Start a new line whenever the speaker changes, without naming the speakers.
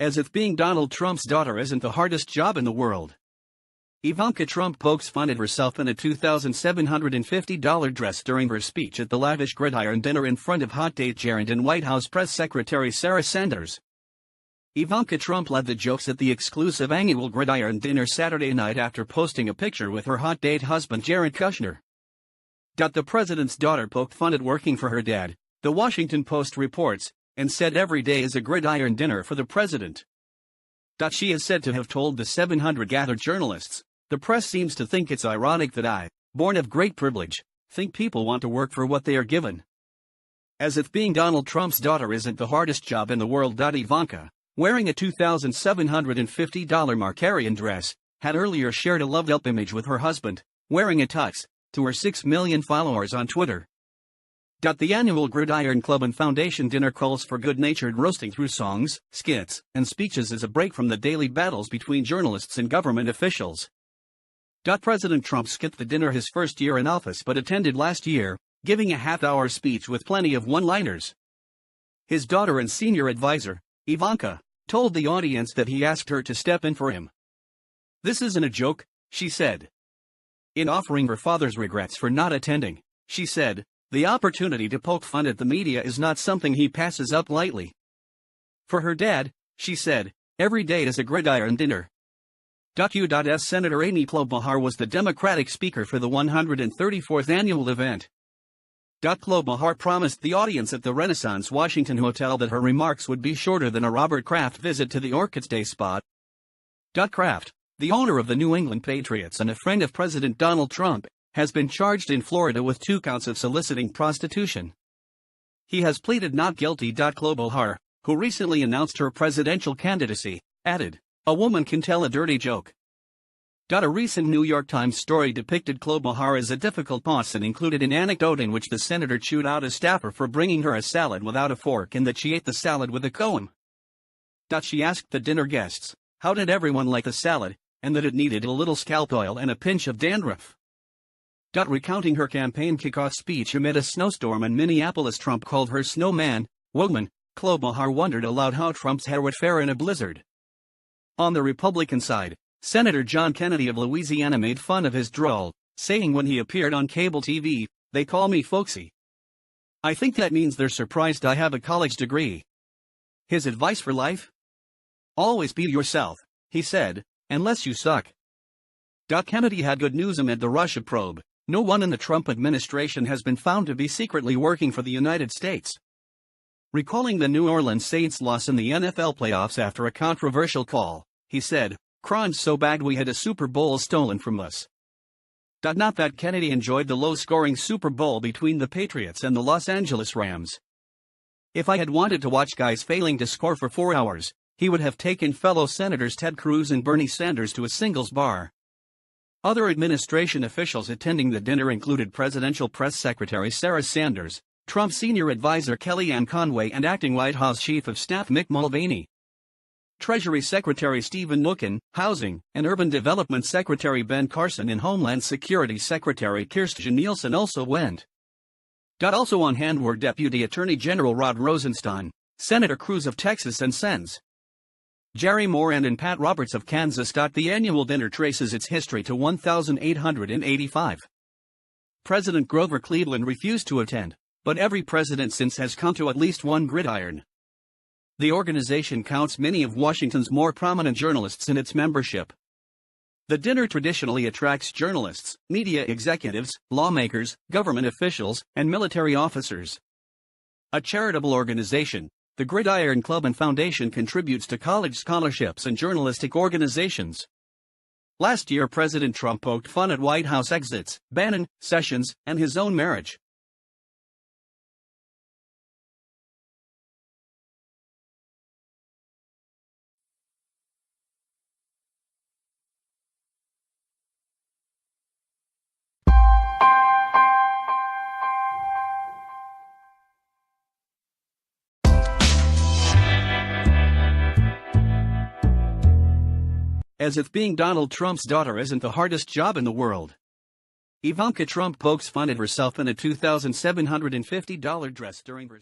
As if being Donald Trump's daughter isn't the hardest job in the world. Ivanka Trump pokes fun at herself in a $2,750 dress during her speech at the lavish Gridiron dinner in front of hot date gerund and White House Press Secretary Sarah Sanders. Ivanka Trump led the jokes at the exclusive annual Gridiron dinner Saturday night after posting a picture with her hot date husband Jared Kushner. The president's daughter poked fun at working for her dad, The Washington Post reports, and said every day is a gridiron dinner for the president. She is said to have told the 700 gathered journalists, "The press seems to think it's ironic that I, born of great privilege, think people want to work for what they are given." As if being Donald Trump's daughter isn't the hardest job in the world. Ivanka, wearing a $2,750 Marcarian dress, had earlier shared a loved-up image with her husband, wearing a tux, to her 6 million followers on Twitter. The annual Gridiron Club and Foundation dinner calls for good-natured roasting through songs, skits, and speeches as a break from the daily battles between journalists and government officials. President Trump skipped the dinner his first year in office but attended last year, giving a half-hour speech with plenty of one-liners. His daughter and senior advisor, Ivanka, told the audience that he asked her to step in for him. "This isn't a joke," she said. In offering her father's regrets for not attending, she said, "The opportunity to poke fun at the media is not something he passes up lightly." For her dad, she said, "Every day is a gridiron dinner." U.S. Senator Amy Klobuchar was the Democratic speaker for the 134th annual event. Klobuchar promised the audience at the Renaissance Washington Hotel that her remarks would be shorter than a Robert Kraft visit to the Orchids Day spot. Kraft, the owner of the New England Patriots and a friend of President Donald Trump, has been charged in Florida with 2 counts of soliciting prostitution. He has pleaded not guilty. Klobuchar, who recently announced her presidential candidacy, added, "A woman can tell a dirty joke." A recent New York Times story depicted Klobuchar as a difficult boss and included an anecdote in which the senator chewed out a staffer for bringing her a salad without a fork and that she ate the salad with a comb. She asked the dinner guests, how did everyone like the salad, and that it needed a little scalp oil and a pinch of dandruff. Recounting her campaign kickoff speech amid a snowstorm in Minneapolis, Trump called her snowman, woman. Klobuchar wondered aloud how Trump's hair would fare in a blizzard. On the Republican side, Senator John Kennedy of Louisiana made fun of his drawl, saying when he appeared on cable TV, "They call me folksy. I think that means they're surprised I have a college degree." His advice for life? Always be yourself, he said, unless you suck. Kennedy had good news amid the Russia probe. No one in the Trump administration has been found to be secretly working for the United States. Recalling the New Orleans Saints' loss in the NFL playoffs after a controversial call, he said, "Crime's so bad we had a Super Bowl stolen from us." Not that Kennedy enjoyed the low-scoring Super Bowl between the Patriots and the Los Angeles Rams. "If I had wanted to watch guys failing to score for 4 hours, he would have taken fellow Senators Ted Cruz and Bernie Sanders to a singles bar." Other administration officials attending the dinner included Presidential Press Secretary Sarah Sanders, Trump's senior advisor Kellyanne Conway and acting White House Chief of Staff Mick Mulvaney. Treasury Secretary Stephen Mnuchin, Housing and Urban Development Secretary Ben Carson and Homeland Security Secretary Kirstjen Nielsen also went. Also on hand were Deputy Attorney General Rod Rosenstein, Senator Cruz of Texas and Sens. Jerry Moran and Pat Roberts of Kansas. The annual dinner traces its history to 1885. President Grover Cleveland refused to attend, but every president since has come to at least one gridiron. The organization counts many of Washington's more prominent journalists in its membership. The dinner traditionally attracts journalists, media executives, lawmakers, government officials, and military officers. A charitable organization, the Gridiron Club and Foundation contributes to college scholarships and journalistic organizations. Last year, President Trump poked fun at White House exits, Bannon, Sessions, and his own marriage. As if being Donald Trump's daughter isn't the hardest job in the world. Ivanka Trump pokes fun at herself in a $2,750 dress during her